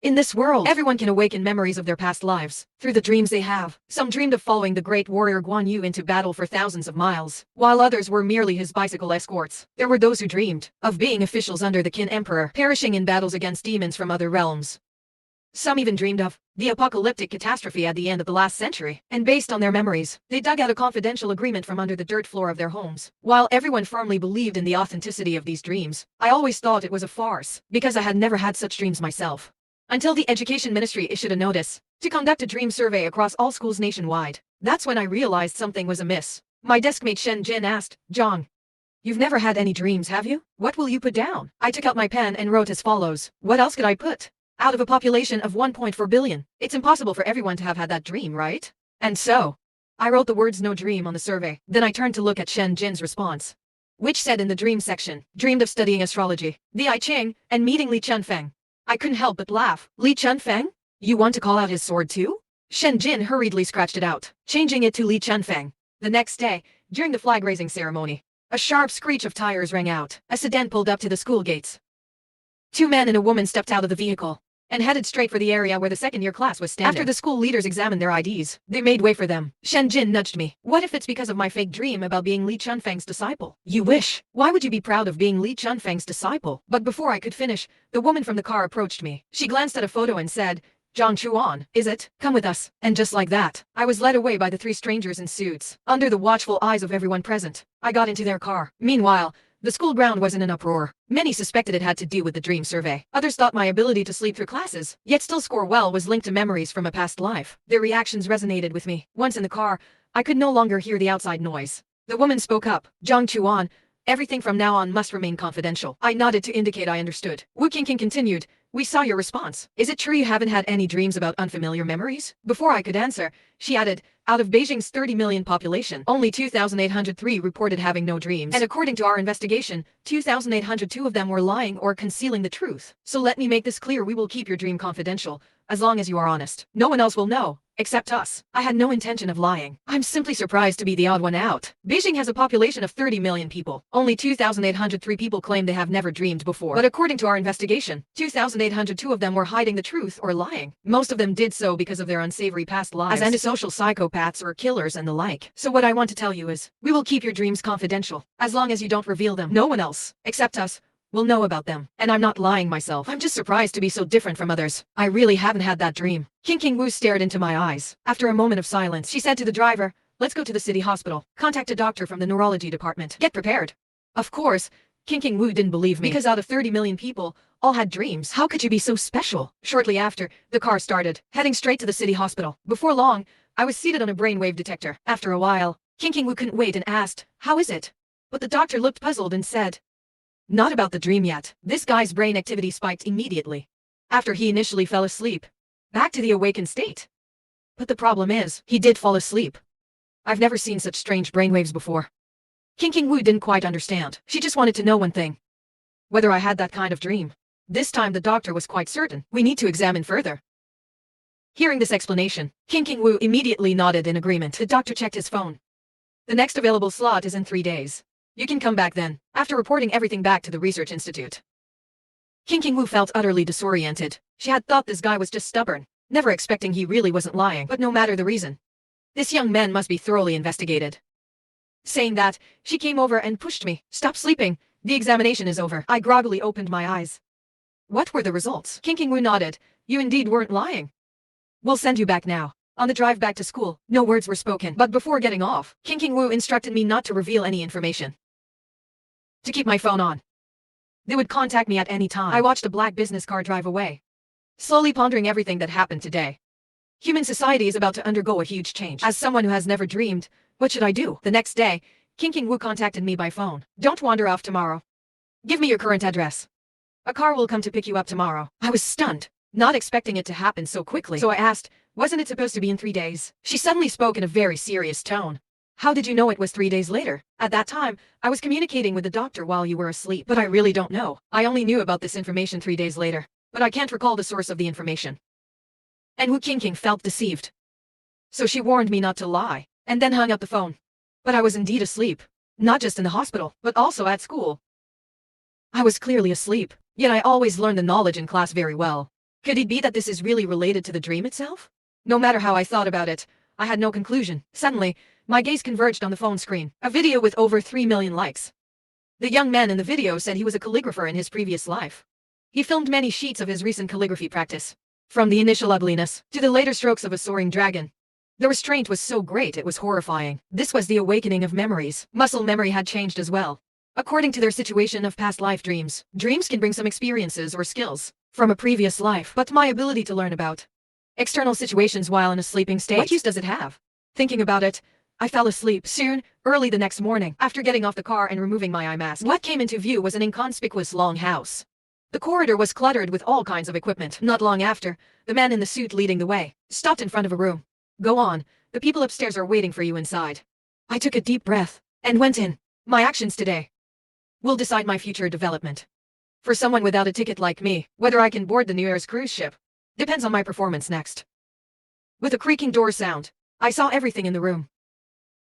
In this world, everyone can awaken memories of their past lives through the dreams they have. Some dreamed of following the great warrior Guan Yu into battle for thousands of miles, while others were merely his bicycle escorts. There were those who dreamed of being officials under the Qin Emperor, perishing in battles against demons from other realms. Some even dreamed of the apocalyptic catastrophe at the end of the last century, and based on their memories, they dug out a confidential agreement from under the dirt floor of their homes. While everyone firmly believed in the authenticity of these dreams, I always thought it was a farce, because I had never had such dreams myself. Until the Education Ministry issued a notice to conduct a dream survey across all schools nationwide. That's when I realized something was amiss. My deskmate Shen Jin asked, "Zhang, you've never had any dreams, have you? What will you put down?" I took out my pen and wrote as follows. What else could I put? Out of a population of 1.4 billion, it's impossible for everyone to have had that dream, right? And so, I wrote the words "no dream" on the survey. Then I turned to look at Shen Jin's response, which said in the dream section, dreamed of studying astrology, the I Ching, and meeting Li Chunfeng. I couldn't help but laugh. Li Chunfeng? You want to call out his sword too? Shen Jin hurriedly scratched it out, changing it to Li Chunfeng. The next day, during the flag-raising ceremony, a sharp screech of tires rang out. A sedan pulled up to the school gates. Two men and a woman stepped out of the vehicle and headed straight for the area where the second-year class was standing. After the school leaders examined their IDs, they made way for them. Shen Jin nudged me. What if it's because of my fake dream about being Li Chunfeng's disciple? You wish. Why would you be proud of being Li Chunfeng's disciple? But before I could finish, the woman from the car approached me. She glanced at a photo and said, "Zhang Chuan, is it? Come with us." And just like that, I was led away by the three strangers in suits. Under the watchful eyes of everyone present, I got into their car. Meanwhile, the school ground was in an uproar. Many suspected it had to do with the dream survey. Others thought my ability to sleep through classes, yet still score well, was linked to memories from a past life. Their reactions resonated with me. Once in the car, I could no longer hear the outside noise. The woman spoke up. "Zhang Chuan, everything from now on must remain confidential." I nodded to indicate I understood. Wu Qingqing continued, "We saw your response. Is it true you haven't had any dreams about unfamiliar memories?" Before I could answer, she added, "Out of Beijing's 30 million population, only 2,803 reported having no dreams. And according to our investigation, 2,802 of them were lying or concealing the truth. So let me make this clear, we will keep your dream confidential, as long as you are honest. No one else will know, except us." I had no intention of lying. I'm simply surprised to be the odd one out. Beijing has a population of 30 million people. Only 2,803 people claim they have never dreamed before. But according to our investigation, 2,802 of them were hiding the truth or lying. Most of them did so because of their unsavory past lives, as antisocial psychopaths or killers and the like. So what I want to tell you is, we will keep your dreams confidential, as long as you don't reveal them. No one else, except us, will know about them. And I'm not lying myself. I'm just surprised to be so different from others. I really haven't had that dream. Qingqing Wu stared into my eyes. After a moment of silence, she said to the driver, "Let's go to the city hospital. Contact a doctor from the neurology department. Get prepared." Of course, Qingqing Wu didn't believe me, because out of 30 million people, all had dreams. How could you be so special? Shortly after, the car started, heading straight to the city hospital. Before long, I was seated on a brainwave detector. After a while, Qingqing Wu couldn't wait and asked, "How is it?" But the doctor looked puzzled and said, "Not about the dream yet." This guy's brain activity spiked immediately, after he initially fell asleep, back to the awakened state. But the problem is, he did fall asleep. I've never seen such strange brainwaves before. Qingqing Wu didn't quite understand. She just wanted to know one thing: whether I had that kind of dream. This time the doctor was quite certain. "We need to examine further." Hearing this explanation, Qingqing Wu immediately nodded in agreement. The doctor checked his phone. "The next available slot is in 3 days. You can come back then," after reporting everything back to the research institute. Qingqing Wu felt utterly disoriented. She had thought this guy was just stubborn, never expecting he really wasn't lying. But no matter the reason, this young man must be thoroughly investigated. Saying that, she came over and pushed me. "Stop sleeping. The examination is over." I groggily opened my eyes. "What were the results?" Qingqing Wu nodded. "You indeed weren't lying. We'll send you back now." On the drive back to school, no words were spoken. But before getting off, Qingqing Wu instructed me not to reveal any information, to keep my phone on. They would contact me at any time. I watched a black business car drive away, slowly pondering everything that happened today. Human society is about to undergo a huge change. As someone who has never dreamed, what should I do? The next day, Qingqing Wu contacted me by phone. "Don't wander off tomorrow. Give me your current address. A car will come to pick you up tomorrow." I was stunned, not expecting it to happen so quickly. So I asked, "Wasn't it supposed to be in 3 days?" She suddenly spoke in a very serious tone. "How did you know it was 3 days later?" "At that time, I was communicating with the doctor while you were asleep." "But I really don't know. I only knew about this information 3 days later, but I can't recall the source of the information." And Wu Qingqing felt deceived. So she warned me not to lie, and then hung up the phone. But I was indeed asleep, not just in the hospital, but also at school. I was clearly asleep, yet I always learned the knowledge in class very well. Could it be that this is really related to the dream itself? No matter how I thought about it, I had no conclusion. Suddenly, my gaze converged on the phone screen, a video with over 3 million likes. The young man in the video said he was a calligrapher in his previous life. He filmed many sheets of his recent calligraphy practice. From the initial ugliness to the later strokes of a soaring dragon. The restraint was so great it was horrifying. This was the awakening of memories. Muscle memory had changed as well. According to their situation of past life dreams, dreams can bring some experiences or skills from a previous life, but my ability to learn about external situations while in a sleeping state, what use does it have? Thinking about it, I fell asleep soon, early the next morning, after getting off the car and removing my eye mask. What came into view was an inconspicuous long house. The corridor was cluttered with all kinds of equipment. Not long after, the man in the suit leading the way stopped in front of a room. Go on, the people upstairs are waiting for you inside. I took a deep breath and went in. My actions today will decide my future development. For someone without a ticket like me, whether I can board the New Year's cruise ship depends on my performance next. With a creaking door sound, I saw everything in the room.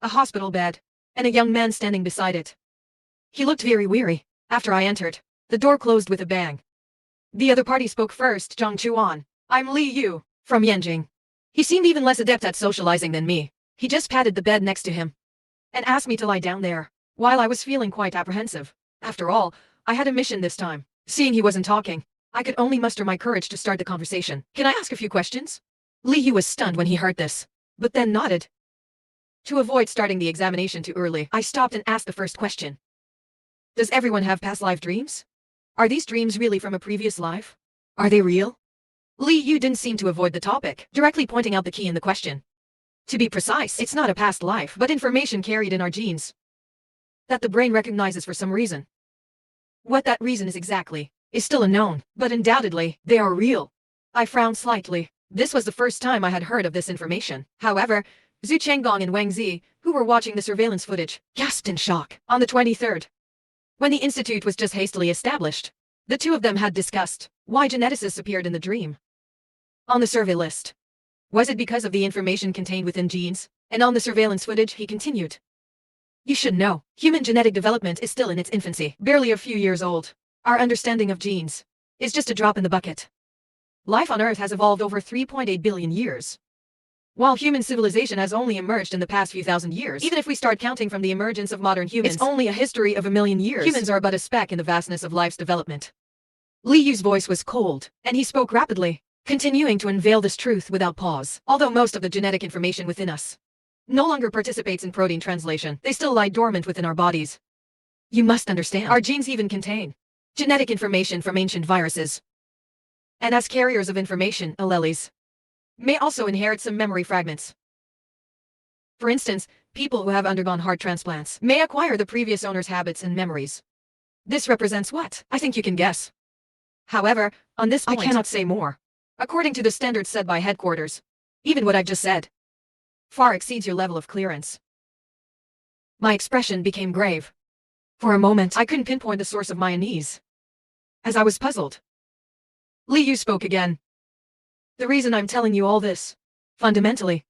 A hospital bed, and a young man standing beside it. He looked very weary. After I entered, the door closed with a bang. The other party spoke first, Zhang Chuan. I'm Li Yu, from Yanjing. He seemed even less adept at socializing than me. He just patted the bed next to him and asked me to lie down there, while I was feeling quite apprehensive. After all, I had a mission this time. Seeing he wasn't talking, I could only muster my courage to start the conversation. Can I ask a few questions? Li Yu was stunned when he heard this, but then nodded. To avoid starting the examination too early, I stopped and asked the first question. Does everyone have past life dreams? Are these dreams really from a previous life? Are they real? Li Yu didn't seem to avoid the topic, directly pointing out the key in the question. To be precise, it's not a past life, but information carried in our genes that the brain recognizes for some reason. What that reason is exactly is still unknown, but undoubtedly, they are real. I frowned slightly. This was the first time I had heard of this information. However, Zhu Chenggong and Wang Zi, who were watching the surveillance footage, gasped in shock. On the 23rd, when the institute was just hastily established, the two of them had discussed why geneticists appeared in the dream on the survey list. Was it because of the information contained within genes? And on the surveillance footage, he continued. You should know, human genetic development is still in its infancy, barely a few years old. Our understanding of genes is just a drop in the bucket. Life on Earth has evolved over 3.8 billion years, while human civilization has only emerged in the past few thousand years. Even if we start counting from the emergence of modern humans, it's only a history of 1,000,000 years. Humans are but a speck in the vastness of life's development. Li Yu's voice was cold, and he spoke rapidly, continuing to unveil this truth without pause. Although most of the genetic information within us no longer participates in protein translation, they still lie dormant within our bodies. You must understand, our genes even contain genetic information from ancient viruses. And as carriers of information, alleles may also inherit some memory fragments. For instance, people who have undergone heart transplants may acquire the previous owner's habits and memories. This represents what? I think you can guess. However, on this point, I cannot say more. According to the standards set by headquarters, even what I've just said far exceeds your level of clearance. My expression became grave. For a moment, I couldn't pinpoint the source of my unease, as I was puzzled. Li Yu spoke again. The reason I'm telling you all this, fundamentally,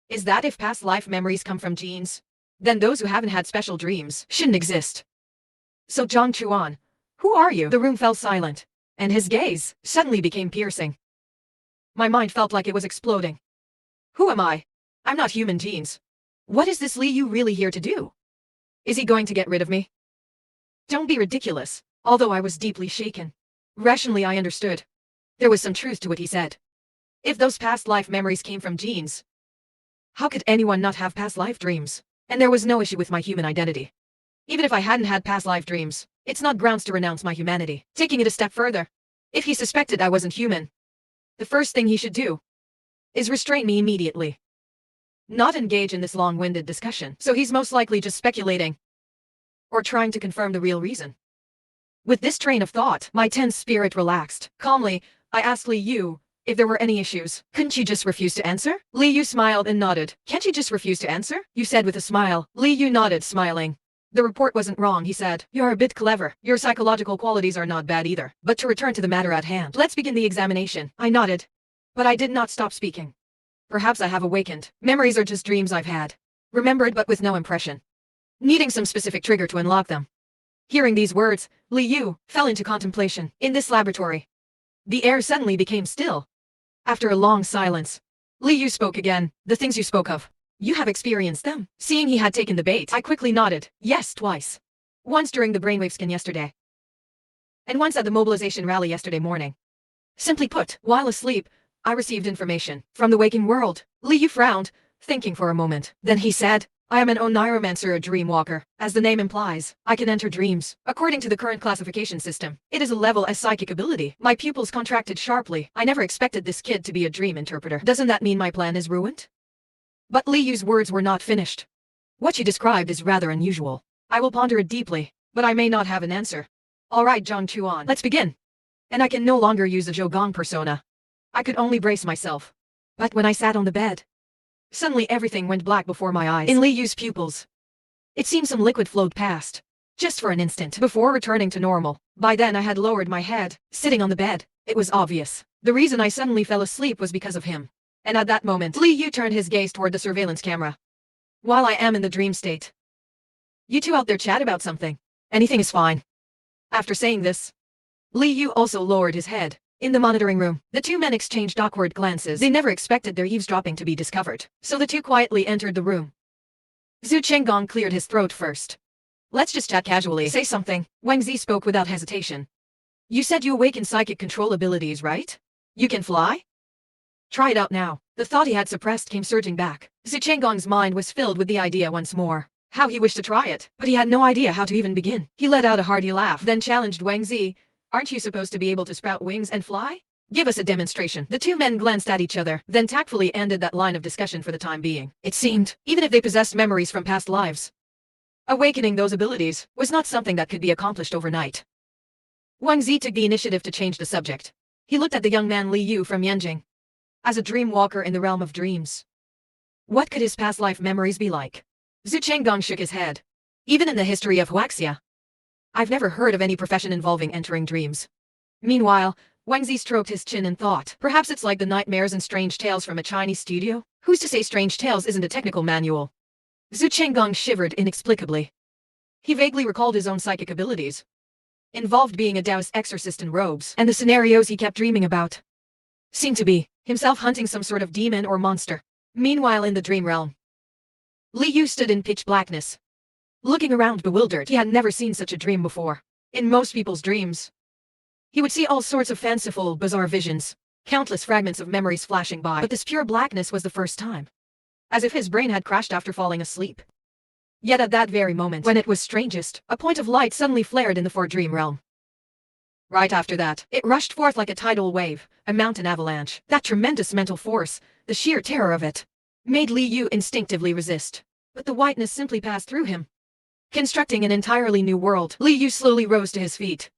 is that if past life memories come from genes, then those who haven't had special dreams shouldn't exist. So Zhang Chuan, who are you? The room fell silent, and his gaze suddenly became piercing. My mind felt like it was exploding. Who am I? I'm not human genes. What is this Li Yu really here to do? Is he going to get rid of me? Don't be ridiculous. Although I was deeply shaken, rationally I understood. There was some truth to what he said. If those past life memories came from genes, how could anyone not have past life dreams? And there was no issue with my human identity. Even if I hadn't had past life dreams, it's not grounds to renounce my humanity. Taking it a step further, if he suspected I wasn't human, the first thing he should do is restrain me immediately. Not engage in this long-winded discussion. So he's most likely just speculating or trying to confirm the real reason. With this train of thought, my tense spirit relaxed. Calmly, I asked Li Yu if there were any issues. Couldn't you just refuse to answer? Li Yu smiled and nodded. Can't you just refuse to answer? You said with a smile. Li Yu nodded, smiling. The report wasn't wrong, he said. You're a bit clever. Your psychological qualities are not bad either. But to return to the matter at hand, let's begin the examination. I nodded, but I did not stop speaking. Perhaps I have awakened. Memories are just dreams I've had, remembered but with no impression, needing some specific trigger to unlock them. Hearing these words, Li Yu fell into contemplation. In this laboratory, The air suddenly became still. After a long silence, Li Yu spoke again. The things you spoke of. You have experienced them. Seeing he had taken the bait, I quickly nodded. Yes, twice. Once during the brainwave scan yesterday, and once at the mobilization rally yesterday morning. Simply put, while asleep, I received information from the waking world. Li Yu frowned, thinking for a moment. Then he said, I am an oneiromancer, a dreamwalker. As the name implies, I can enter dreams. According to the current classification system, it is a level as psychic ability. My pupils contracted sharply. I never expected this kid to be a dream interpreter. Doesn't that mean my plan is ruined? But Li Yu's words were not finished. What you described is rather unusual. I will ponder it deeply, but I may not have an answer. All right, Zhang Chuan, let's begin. And I can no longer use a Zhougong persona. I could only brace myself. But when I sat on the bed, suddenly everything went black before my eyes. In Li Yu's pupils, it seemed some liquid flowed past, just for an instant, before returning to normal. By then I had lowered my head, sitting on the bed. It was obvious. The reason I suddenly fell asleep was because of him. And at that moment, Li Yu turned his gaze toward the surveillance camera. While I am in the dream state, you two out there chat about something. Anything is fine. After saying this, Li Yu also lowered his head. In the monitoring room, the two men exchanged awkward glances. They never expected their eavesdropping to be discovered, so the two quietly entered the room. Zhu Chenggong cleared his throat first. Let's just chat casually. Say something. Wang Zi spoke without hesitation. You said you awaken psychic control abilities, right? You can fly? Try it out now. The thought he had suppressed came surging back. Zhu Chenggong's mind was filled with the idea once more. How he wished to try it, but he had no idea how to even begin. He let out a hearty laugh, then challenged Wang Zi. Aren't you supposed to be able to sprout wings and fly? Give us a demonstration. The two men glanced at each other, then tactfully ended that line of discussion for the time being. It seemed, even if they possessed memories from past lives, awakening those abilities was not something that could be accomplished overnight. Wang Zi took the initiative to change the subject. He looked at the young man Li Yu from Yanjing. As a dream walker in the realm of dreams, what could his past life memories be like? Zhu Chenggong shook his head. Even in the history of Huaxia, I've never heard of any profession involving entering dreams. Meanwhile, Wang Zi stroked his chin and thought, perhaps it's like the nightmares and strange tales from a Chinese studio? Who's to say Strange Tales isn't a technical manual? Zhu Chenggong shivered inexplicably. He vaguely recalled his own psychic abilities, involved being a Taoist exorcist in robes, and the scenarios he kept dreaming about seemed to be himself hunting some sort of demon or monster. Meanwhile, in the dream realm, Li Yu stood in pitch blackness, looking around bewildered. He had never seen such a dream before. In most people's dreams, he would see all sorts of fanciful, bizarre visions, countless fragments of memories flashing by, but this pure blackness was the first time. As if his brain had crashed after falling asleep. Yet at that very moment, when it was strangest, a point of light suddenly flared in the four-dream realm. Right after that, it rushed forth like a tidal wave, a mountain avalanche. That tremendous mental force, the sheer terror of it, made Li Yu instinctively resist. But the whiteness simply passed through him, constructing an entirely new world. Li Yu slowly rose to his feet,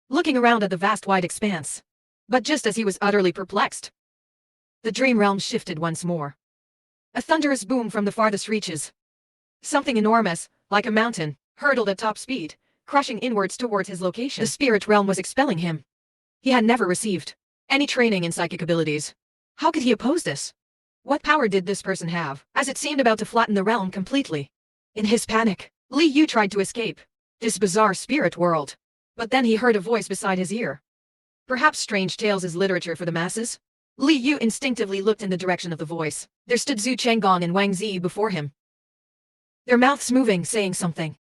looking around at the vast wide expanse. But just as he was utterly perplexed, the dream realm shifted once more. A thunderous boom from the farthest reaches. Something enormous, like a mountain, hurtled at top speed, crushing inwards towards his location. The spirit realm was expelling him. He had never received any training in psychic abilities. How could he oppose this? What power did this person have, as it seemed about to flatten the realm completely? In his panic, Li Yu tried to escape this bizarre spirit world. But then he heard a voice beside his ear. Perhaps Strange Tales is literature for the masses? Li Yu instinctively looked in the direction of the voice. There stood Zhu Chenggong and Wang Zi before him, their mouths moving, saying something.